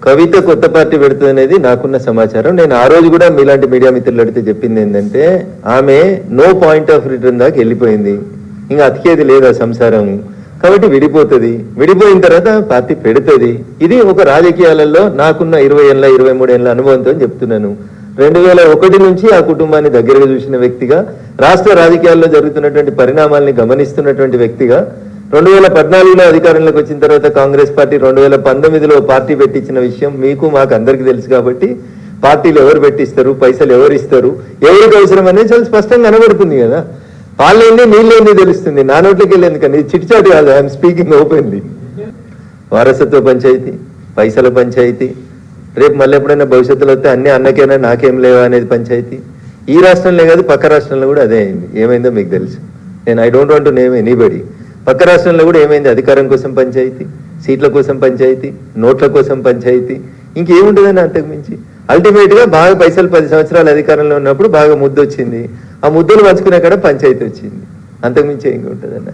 కవిత కొత్త పార్టీ పెడుతుంది అనేది నాకున్న సమాచారం. నేను ఆ రోజు కూడా మీలాంటి మీడియా మిత్రులు అడిగితే చెప్పింది ఏంటంటే ఆమె నో పాయింట్ ఆఫ్ రిటర్న్ దాకా వెళ్ళిపోయింది, ఇంకా అతికేది లేదా సంసారం, కాబట్టి విడిపోతుంది. విడిపోయిన తర్వాత పార్టీ పెడుతుంది. ఇది ఒక రాజకీయాలలో నాకున్న 20 ఏళ్ళ 23 ఏళ్ళ అనుభవంతో చెప్తున్నాను. 2001 నుంచి ఆ కుటుంబాన్ని దగ్గరగా చూసిన వ్యక్తిగా, రాష్ట్ర రాజకీయాల్లో జరుగుతున్నటువంటి పరిణామాల్ని గమనిస్తున్నటువంటి వ్యక్తిగా, 2014లో అధికారంలోకి వచ్చిన తర్వాత కాంగ్రెస్ పార్టీ 2019లో పార్టీ పెట్టించిన విషయం మీకు మాకు అందరికీ తెలుసు. కాబట్టి పార్టీలు ఎవరు పెట్టిస్తారు, పైసలు ఎవరు ఇస్తారు, ఎవరికి అవసరం అనేది చాలా స్పష్టంగా కనబడుతుంది కదా. వాళ్ళేంది నీళ్ళేంది తెలుస్తుంది. నా నోట్లకి వెళ్ళేందుకు కానీ చిట్చాటి కాదు. I'm speaking openly. వారసత్వ పంచాయతీ, పైసల పంచాయతీ, రేపు మళ్ళీ ఎప్పుడైనా భవిష్యత్తులో వస్తే అన్ని అన్నకేనా నాకేం లేవా అనేది పంచాయతీ. ఈ రాష్ట్రంలో కాదు పక్క రాష్ట్రంలో కూడా అదే అయింది. ఏమైందో మీకు తెలుసు. నేను I don't want to name anybody. పక్క రాష్ట్రంలో కూడా ఏమైంది? అధికారం కోసం పంచాయతీ, సీట్ల కోసం పంచాయతీ, నోట్ల కోసం పంచాయతీ, ఇంకేముంటుందని అంతకుమించి. అల్టిమేట్గా బాగా పైసలు 10 సంవత్సరాలు అధికారంలో ఉన్నప్పుడు బాగా ముద్దు వచ్చింది. ఆ ముద్దులు పంచుకునే కాడ పంచాయతీ వచ్చింది. అంతకుమించి ఏం ఉంటుందన్న.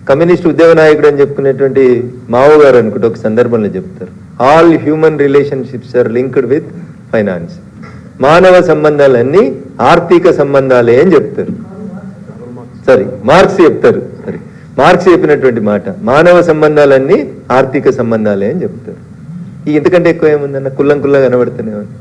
కమ్యూనిస్ట్ ఉద్యోగ నాయకుడు అని చెప్పుకునేటువంటి మావో గారు అనుకుంటే ఒక సందర్భంలో చెప్తారు, all human relationships are linked with finance. మానవ సంబంధాలన్నీ ఆర్థిక సంబంధాలే అని చెప్తారు. మార్క్స్ చెప్తారు. మార్క్స్ చెప్పినటువంటి మాట, మానవ సంబంధాలన్నీ ఆర్థిక సంబంధాలే అని చెప్తారు. ఇంతకంటే ఎక్కువ ఏముందన్న? కుల్లం కుల్లా కనబడుతూనే ఉంది.